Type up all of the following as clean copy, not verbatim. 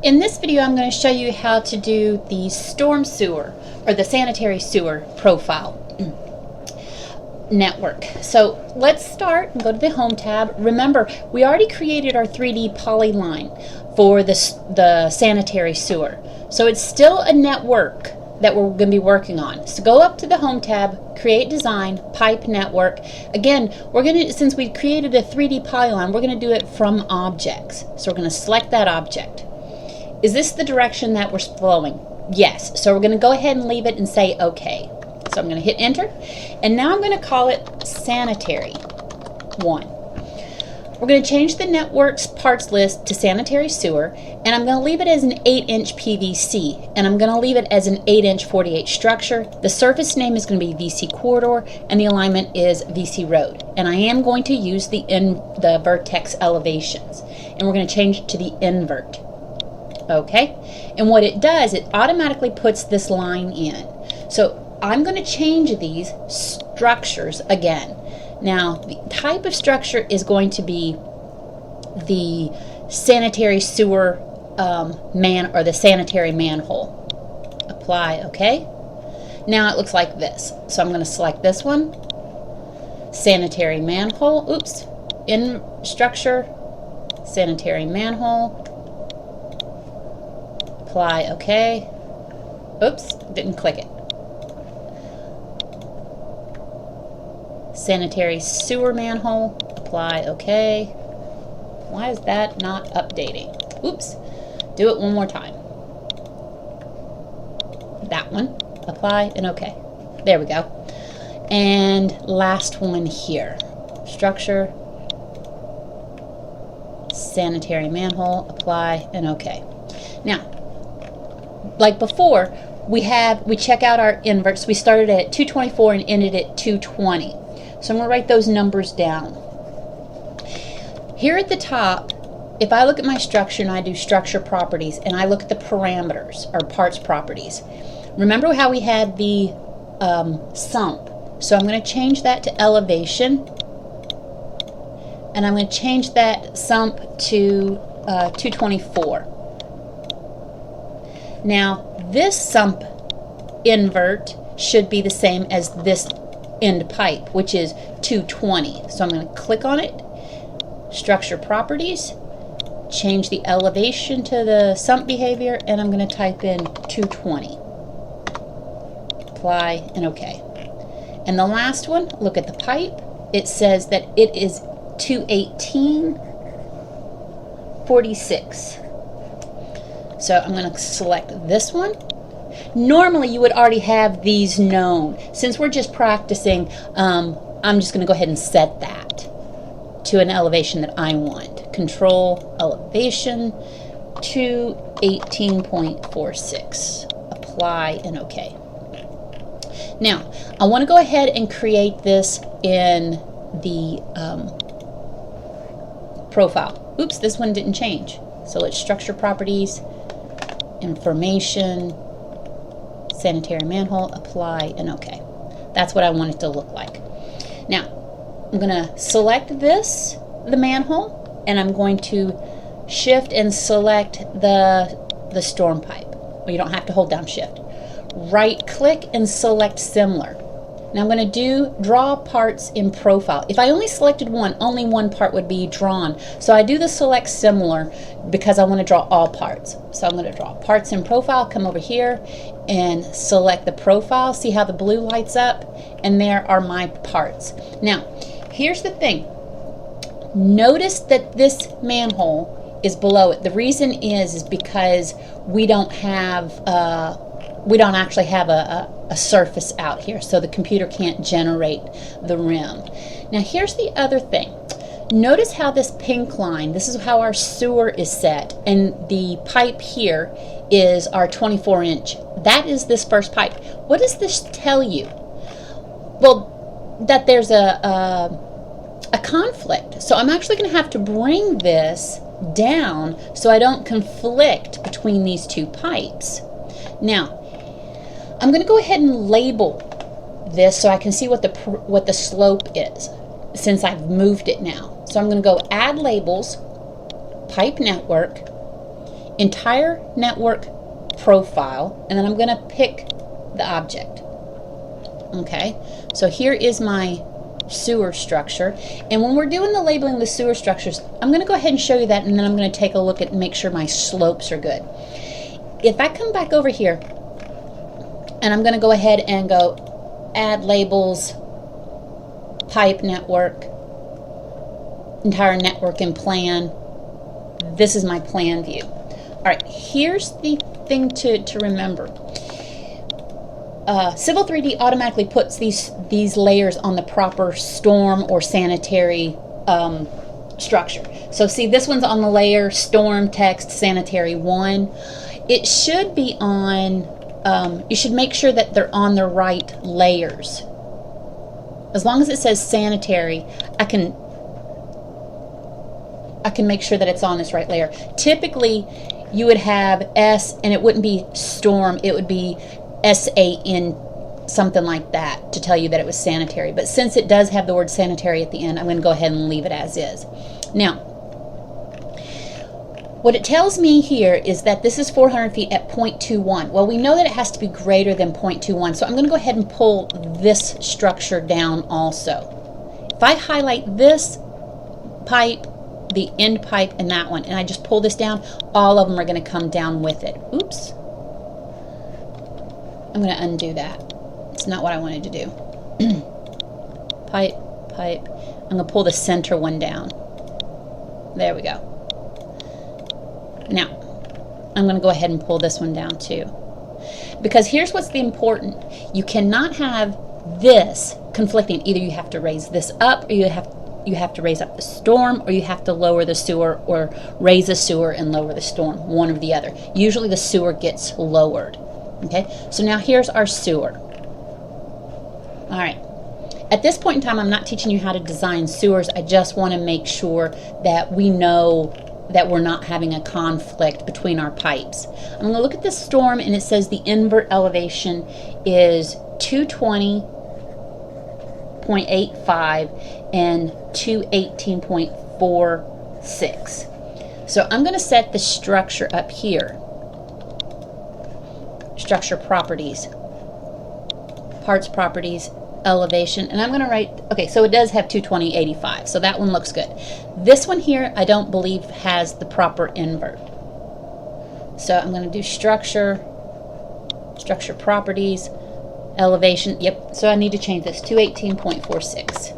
In this video, I'm going to show you how to do the storm sewer or the sanitary sewer profile network. So let's start and go to the Home tab. Remember, we already created our 3D polyline for the sanitary sewer. So it's still a network that we're going to be working on. So go up to the Home tab, Create Design, Pipe Network. Again, we're going to, since we created a 3D polyline, we're going to do it from objects. So we're going to select that object. Is this the direction that we're flowing? Yes. So we're going to go ahead and leave it and say OK. So I'm going to hit Enter. And now I'm going to call it Sanitary 1. We're going to change the network's parts list to sanitary sewer, and I'm going to leave it as an 8-inch PVC, and I'm going to leave it as an 8-inch 48 structure. The surface name is going to be VC Corridor, and the alignment is VC Road. And I am going to use the vertex elevations, and we're going to change it to the invert. Okay? And what it does, it automatically puts this line in. So I'm going to change these structures again. Now, the type of structure is going to be the sanitary sewer or the sanitary manhole. Apply, okay? Now it looks like this. So I'm going to select this one. Sanitary manhole. Oops. In structure. Sanitary manhole. Apply, okay. Oops, didn't click it. Sanitary sewer manhole, apply, okay. Why is that not updating? Oops, do it one more time. That one, apply, and okay. There we go. And last one here. Structure, sanitary manhole, apply, and okay. Now, like before, we check out our inverts. We started at 224 and ended at 220. So I'm going to write those numbers down. Here at the top, if I look at my structure and I do structure properties and I look at the parameters or parts properties, remember how we had the sump. So I'm going to change that to elevation, and I'm going to change that sump to 224. Now this sump invert should be the same as this end pipe, which is 220. So I'm going to click on it, structure properties, change the elevation to the sump behavior, and I'm going to type in 220. Apply and OK. And the last one, look at the pipe. It says that it is 218.46. So I'm going to select this one. Normally you would already have these known. Since we're just practicing, I'm just going to go ahead and set that to an elevation that I want. Control elevation to 18.46. Apply and OK. Now, I want to go ahead and create this in the profile. Oops, this one didn't change. So let's structure properties, information, sanitary manhole, apply, and OK. That's what I want it to look like. Now, I'm going to select this, the manhole, and I'm going to shift and select the storm pipe. Well, you don't have to hold down shift. Right click and select similar. Now I'm going to draw parts in profile. If I only selected one, only one part would be drawn. So I do the select similar because I want to draw all parts. So I'm going to draw parts in profile, come over here and select the profile. See how the blue lights up? And there are my parts. Now, here's the thing. Notice that this manhole is below it. The reason is because we don't actually have a surface out here, so the computer can't generate the rim. Now here's the other thing. Notice how this pink line, this is how our sewer is set, and the pipe here is our 24-inch. That is this first pipe. What does this tell you? Well, that there's a conflict. So I'm actually going to have to bring this down so I don't conflict between these two pipes. Now, I'm going to go ahead and label this so I can see what the slope is, since I've moved it now. So I'm going to go Add Labels, Pipe Network, entire network profile, and then I'm going to pick the object. Okay, so here is my sewer structure, and when we're doing the labeling of the sewer structures, I'm going to go ahead and show you that, and then I'm going to take a look at and make sure my slopes are good. If I come back over here and I'm going to go ahead and go add labels, pipe network, entire network and plan, this is my plan view. All right, here's the thing to remember. Civil 3D automatically puts these layers on the proper storm or sanitary structure. So see, this one's on the layer storm text sanitary 1. It should be on, you should make sure that they're on the right layers. As long as it says sanitary, I can make sure that it's on this right layer. Typically, you would have S, and it wouldn't be storm, it would be SAN, something like that, to tell you that it was sanitary. But since it does have the word sanitary at the end, I'm going to go ahead and leave it as is. Now, what it tells me here is that this is 400 feet at 0.21. Well, we know that it has to be greater than 0.21, so I'm going to go ahead and pull this structure down also. If I highlight this pipe, the end pipe, and that one, and I just pull this down, all of them are going to come down with it. Oops. I'm going to undo that. It's not what I wanted to do. Pipe, pipe. I'm going to pull the center one down. There we go. Now, I'm going to go ahead and pull this one down too. Because here's what's the important. You cannot have this conflicting. Either you have to raise this up, or you have to raise up the storm, or you have to lower the sewer, or raise the sewer and lower the storm, one or the other. Usually the sewer gets lowered. Okay, so now here's our sewer. All right, at this point in time, I'm not teaching you how to design sewers. I just want to make sure that we know that we're not having a conflict between our pipes. I'm going to look at this storm, and it says the invert elevation is 220.85 and 218.46. So I'm going to set the structure up here. Structure properties, parts properties, elevation, and I'm going to write, okay, so it does have 220.85, so that one looks good. This one here, I don't believe has the proper invert. So I'm going to do structure properties, elevation, yep, so I need to change this, 218.46.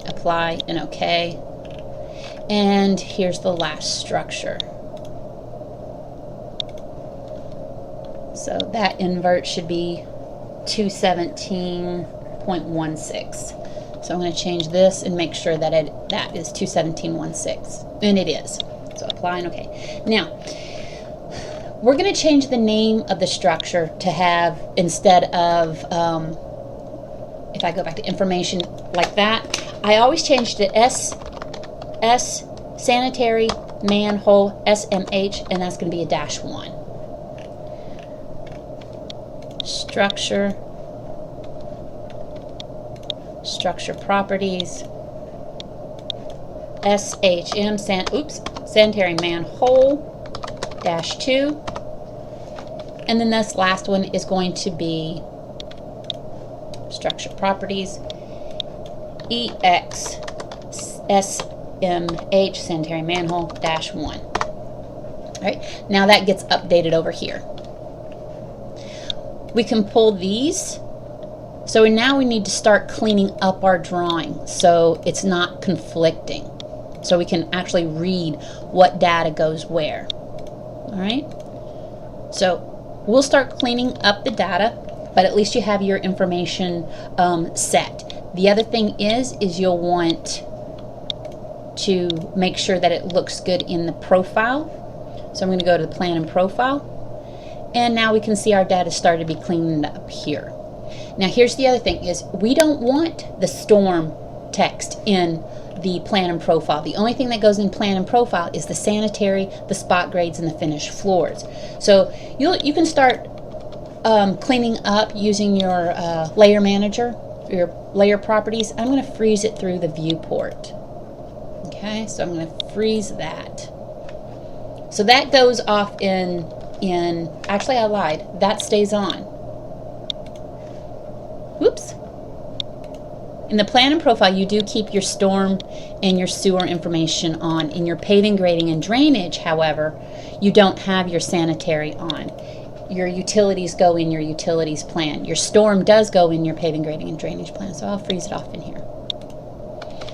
Apply and OK. And here's the last structure. So that invert should be 217.16. So I'm going to change this and make sure that that is 217.16. And it is. So apply and OK. Now, we're going to change the name of the structure to have, instead of, if I go back to information like that, I always change to S Sanitary Manhole SMH, and that's going to be a -1. Structure properties, SHM sanitary manhole -2, and then this last one is going to be structure properties EXSMH sanitary manhole -1. All right, now that gets updated over here. We can pull these. So now we need to start cleaning up our drawing so it's not conflicting. So we can actually read what data goes where. All right? So we'll start cleaning up the data, but at least you have your information set. The other thing is you'll want to make sure that it looks good in the profile. So I'm going to go to the plan and profile. And now we can see our data started to be cleaned up here. Now here's the other thing is we don't want the storm text in the plan and profile. The only thing that goes in plan and profile is the sanitary, the spot grades, and the finished floors. So you can start cleaning up using your layer manager, your layer properties. I'm going to freeze it through the viewport. Okay, so I'm going to freeze that. So that goes off actually I lied. That stays on. Whoops. In the plan and profile, you do keep your storm and your sewer information on. In your paving, grading, and drainage, however, you don't have your sanitary on. Your utilities go in your utilities plan. Your storm does go in your paving, grading, and drainage plan, so I'll freeze it off in here.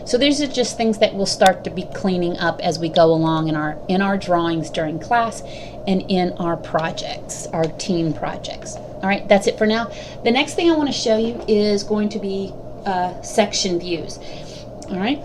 So these are just things that we'll start to be cleaning up as we go along in our drawings during class and in our projects, our team projects. All right, that's it for now. The next thing I want to show you is going to be section views. All right.